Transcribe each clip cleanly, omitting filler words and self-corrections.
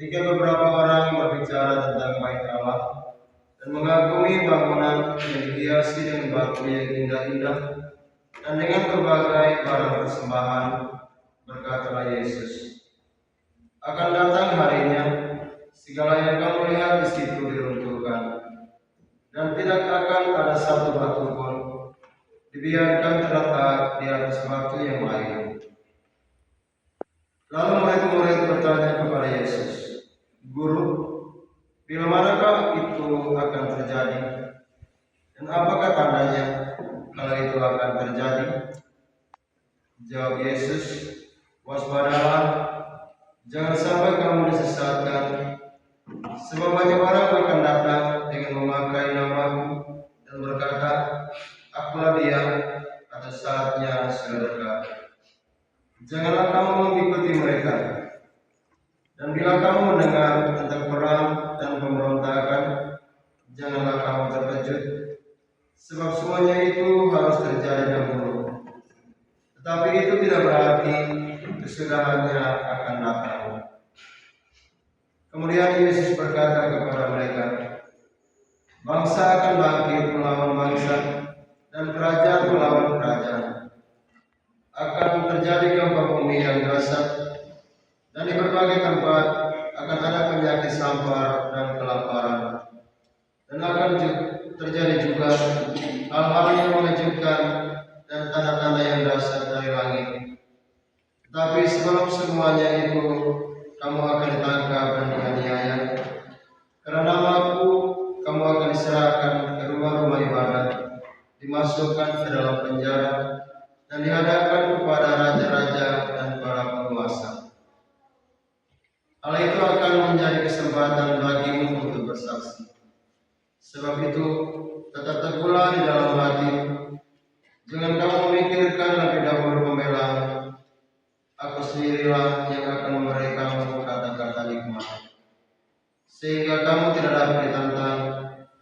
Ketika beberapa orang berbicara tentang bait Allah dan mengagumi bangunan yang dihiasi dengan batu yang indah-indah dan dengan berbagai barang persembahan, berkatalah Yesus, akan datang harinya, segala yang kamu lihat di situ diruntuhkan, dan tidak akan ada satu batu pun dibiarkan terletak di atas batu yang lain. Lalu murid-murid bertanya kepada Yesus, Guru, bila manakah itu akan terjadi? Dan apakah tandanya kalau itu akan terjadi? Jawab Yesus, waspadalah, jangan sampai kamu disesatkan, sebab banyak orang akan datang dengan memakai namaku dan berkata, akulah dia, atau saatnya sudah dekat. Janganlah kamu mengikuti mereka. Dan bila kamu mendengar tentang perang dan pemberontakan, janganlah kamu terkejut, sebab semuanya itu harus terjadi dahulu. Tetapi itu tidak berarti kesudahannya akan datang. Kemudian Yesus berkata kepada mereka, bangsa akan bangkit melawan bangsa, dan kerajaan melawan kerajaan. Akan terjadi gempa bumi yang dahsyat, dan di berbagai tempat akan ada penyakit sampar dan kelaparan. Dan akan terjadi juga hal-hal yang mengejutkan dan tanda-tanda yang dahsyat dari langit. Tetapi sebelum semuanya itu, kamu akan ditangkap dan dianiaya. Karena namaku, kamu akan diserahkan ke rumah-rumah ibadat, dimasukkan ke dalam penjara, dan dihadapkan kepada raja-raja dan para penguasa. Hal itu akan menjadi kesempatan bagimu untuk bersaksi. Sebab itu, tetap teguhlah di dalam hati. Jangan kamu memikirkan lebih dahulu pembela. Aku sendirilah yang akan memberi kamu kata-kata nikmat, sehingga kamu tidak dapat ditantang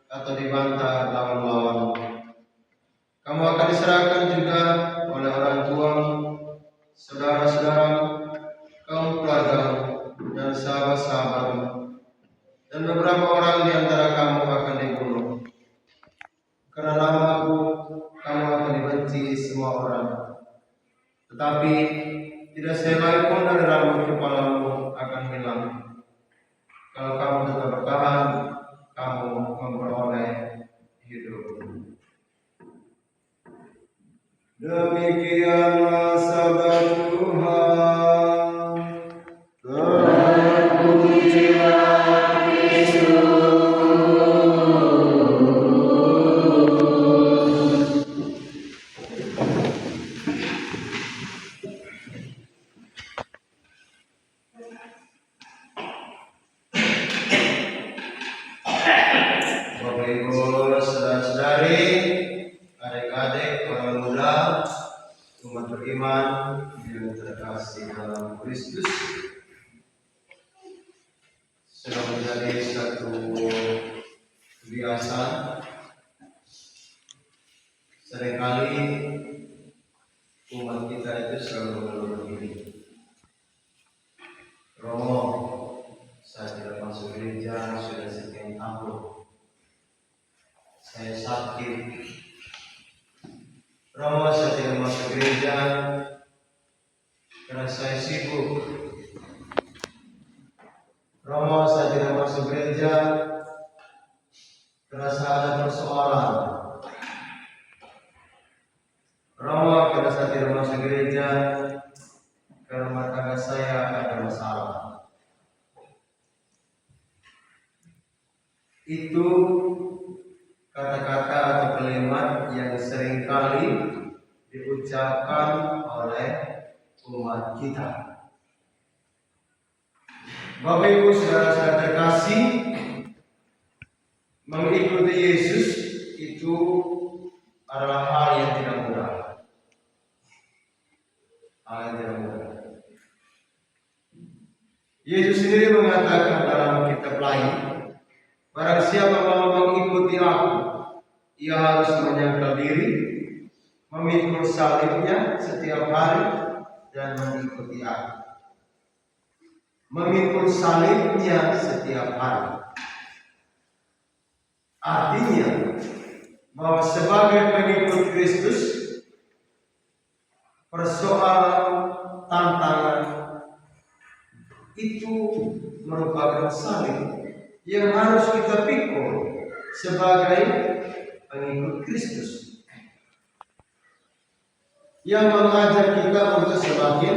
atau dibantah lawan-lawanmu. Kamu akan diserahkan juga oleh orang tuamu, saudara-saudaramu, kaum keluargamu, dan sahabat-sahabatmu, dan beberapa orang di antara kamu akan dibunuh. Karena namaku, kamu akan dibenci semua orang. Tetapi tidak sehelai pun dari rambut kepalamu akan hilang. Kalau kamu tetap bertahan, kamu memperoleh hidup. Demikianlah sabda Tuhan. Terpujilah Kristus. Bapak Ibu, saudara-saudari, adik-adik, orang muda, umat beriman yang terkasih dalam Kristus, sudah menjadi satu kebiasaan. Seringkali umat kita itu selalu mengeluh begini, Romo, saya tidak masuk gereja sudah sekian tahun. Saya sakit. Romo, saya tidak masuk gereja karena saya sibuk. Romo, saya tidak masuk gereja karena saya ada persoalan. Romo, karena saya tidak masuk gereja karena rumah tangga saya ada masalah. Itu kata-kata atau kalimat yang seringkali diucapkan oleh umat kita. Bapak Ibu saudara-saudara terkasih, mengikuti Yesus itu adalah hal yang tidak mudah. Hal yang tidak mudah. Yesus sendiri mengatakan dalam kitab lain, barang siapa mau mengikuti aku, ia harus menyangkal diri, memikul salibnya setiap hari, dan mengikuti aku. memikul salibnya setiap hari. Artinya bahwa sebagai pengikut Kristus, persoalan tantangan itu merupakan salib yang harus kita pikul sebagai pengikut Kristus, yang mengajak kita untuk semakin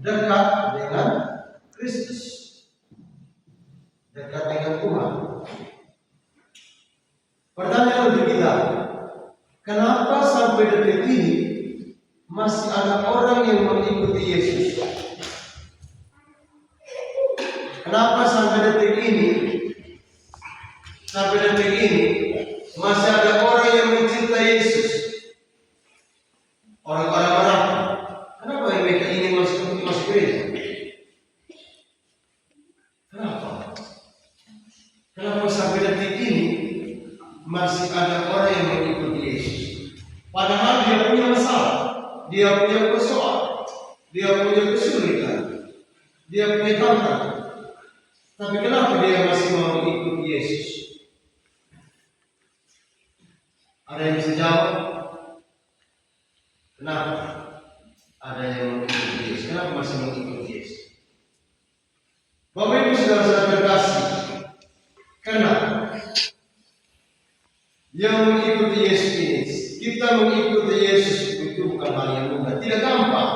dekat dengan Kristus, dekat dengan Tuhan. Pertanyaan untuk kita, kenapa sampai detik ini masih ada orang yang mengikuti Yesus? Kenapa sampai detik ini masih ada orang yang mencintai Yesus? Orang-orang Arab, kenapa mereka ingin masuk gereja? Kenapa sampai detik ini masih ada orang yang mengikuti Yesus? Padahal dia punya masalah, dia punya persoalan, dia punya kesulitan, dia punya tantangan. Tapi kenapa dia masih mau mengikuti Yesus? Ada yang bisa jawab? Kenapa ada yang mengikuti Yesus? Kenapa masih mengikuti Yesus? Bapak Ibu saudara-saudara terkasih, kenapa yang mengikuti Yesus ini? Kita mengikuti Yesus itu bukan hal yang mudah, tidak gampang.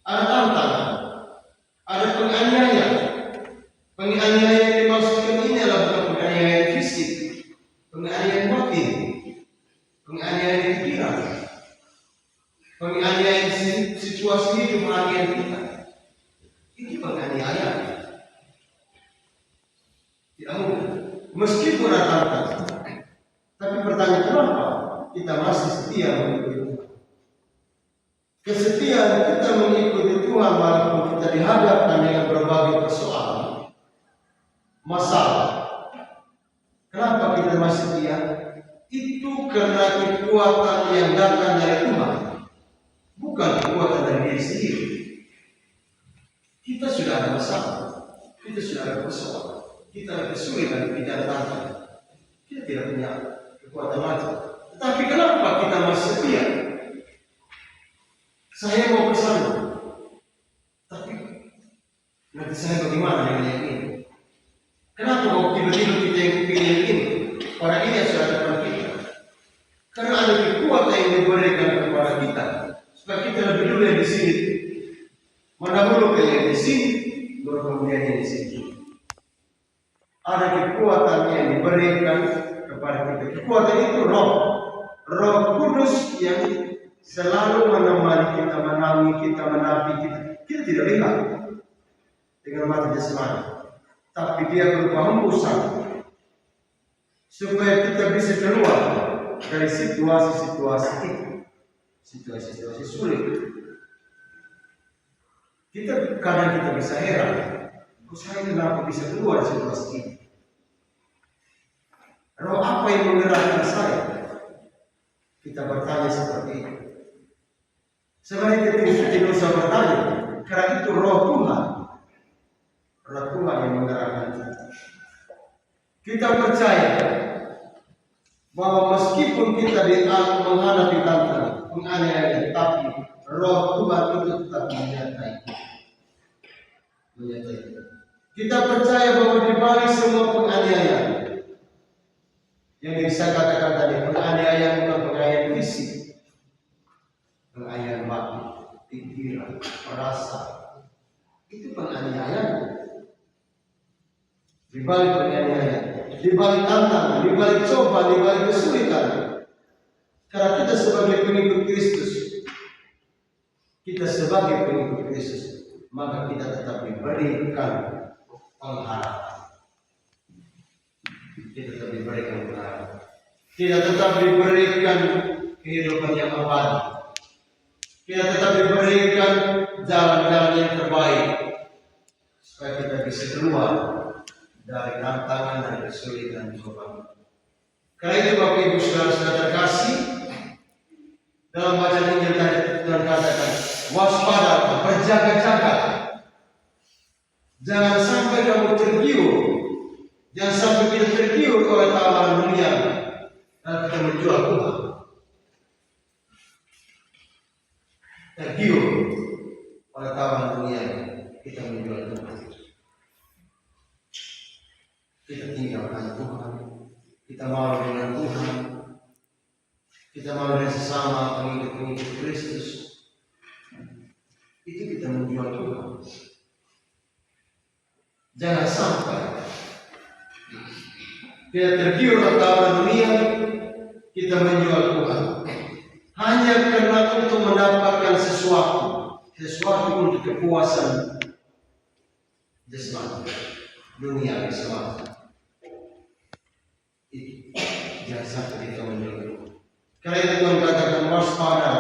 Ada tantangan, ada penganiayaan. Penganiayaan yang dimaksudkan ini adalah bukan penganiayaan fisik, penganiayaan batin, penganiayaan pikiran, penganiayaan situasi hidup harian kita. Ini penganiayaan. Tidak mudah. Meskipun ada tantangan, tapi pertanyaan kenapa kita masih setia mengikuti Tuhan? Kesetiaan kita mengikuti Tuhan walaupun kita dihadapkan dengan berbagai persoalan, masalah. Kenapa kita masih setia? Itu karena kekuatan yang datang dari Tuhan, bukan kekuatan dari diri sendiri. Kita sudah ada masalah, kita sudah ada persoalan, kita ada kesulitan, kita ada tantangan. Kita tidak punya kekuatan lagi. Tetapi kenapa kita masih setia? Saya mau ke sana, tapi nanti saya bagaimana dengan yang ini? Kenapa kok tiba-tiba kita yang pilih yang ini? Orang ini yang sudah depan kita. Karena ada kekuatan yang diberikan kepada kita, supaya kita lebih dulu yang di sini, mendahulukan yang di sini, baru kemudian yang di sini. Ada kekuatan yang diberikan kepada kita. Kekuatan itu Roh Kudus yang selalu menemani kita, menangani kita, menapi kita. Kita tidak lihat dengan mata jasmani, tapi dia berupa hembusan supaya kita bisa keluar dari situasi-situasi itu, situasi-situasi sulit. Kadang kita bisa heran, saya kenapa bisa keluar dari situasi ini? Roh apa yang menggerakkan saya? Kita bertanya seperti itu. Sebenarnya kita tidak usah bertanya, karena itu Roh Tuhan. Roh Tuhan yang menggerakkan kita. Kita percaya bahwa meskipun kita menghadapi tantangan, penganiayaan, tapi Roh Tuhan itu tetap menyertai kita. Kita percaya bahwa di balik semua penganiayaan, yang bisa katakan tadi, penganiayaan bukan penganiayaan fisik, penganiayaan batin, pikiran, perasaan, itu penganiayaan. Di balik penganiayaan, di balik tantangan, di balik cobaan, di balik kesulitan, karena kita sebagai pengikut Kristus, maka kita tetap diberikan pengharapan. Kita tetap diberikan pengharapan. Kita tetap diberikan kehidupan yang abadi. Kita tetap diberikan jalan-jalan yang terbaik supaya kita bisa keluar dari tantangan dan kesulitan cobaan. Karena itu Bapak Ibu saudara-saudara terkasih, dalam bacaan Injil tadi Tuhan katakan, waspada, berjaga-jaga. oleh tawaran dunia dan kita menjual Tuhan. Tergiur oleh tawaran dunia, kita menjual Tuhan. Kita tinggalkan Tuhan, kita malu dengan Tuhan, kita malu dengan sesama pengikut-pengikut Kristus. Itu kita menjual Tuhan. Jangan sampai kita tergiur oleh tawaran dunia, kita menjual Tuhan hanya karena untuk mendapatkan sesuatu untuk kepuasan jasmani, dunia semata. Jangan sampai kita menjual Tuhan. Karena itu Tuhan katakan waspada,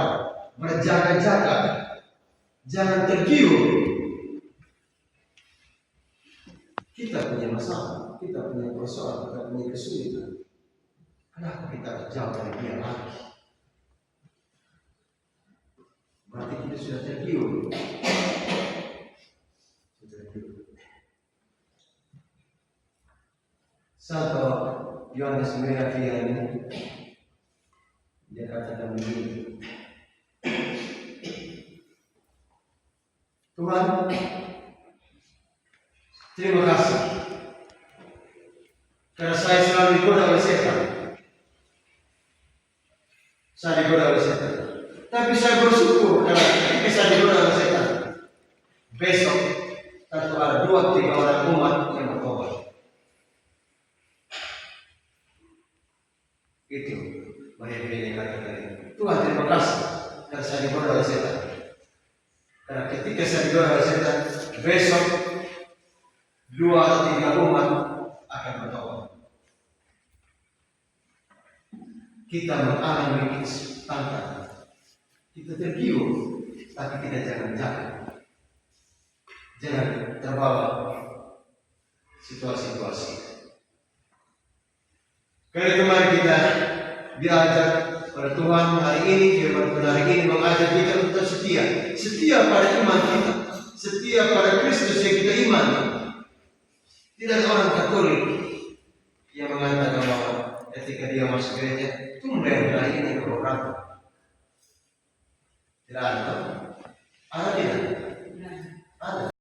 berjaga-jaga, jangan tergiur. Kita punya masalah, kita punya persoalan, kita punya kesulitan. Kenapa kita jauh dari Dia lagi? Berarti kita sudah tergiur. Satu Yohanes Merafian dia katakan begini, Tuhan, terima kasih karena saya selalu digoda oleh setan. Saya digoda oleh setan, tapi saya bersyukur karena ketika saya digoda oleh setan, besok tentu ada 2-3 orang umat yang bertobat. Itu banyak yang katakan, Tuhan terima kasih karena saya digoda oleh setan. Karena ketika saya digoda oleh setan, besok 2-3 umat akan bertobat. Kita mengalami tantangan, kita tergiur, tapi kita jangan terbawa situasi. Karena itu mari kita diajak oleh Tuhan hari ini, firman Tuhan hari ini mengajak kita untuk setia pada iman kita, setia pada Kristus yang kita imani. Tidak ada orang Katolik yang mengatakan bahwa ketika dia masuk gereja, tumben hari ini program. Tidak ada. Ada tidak?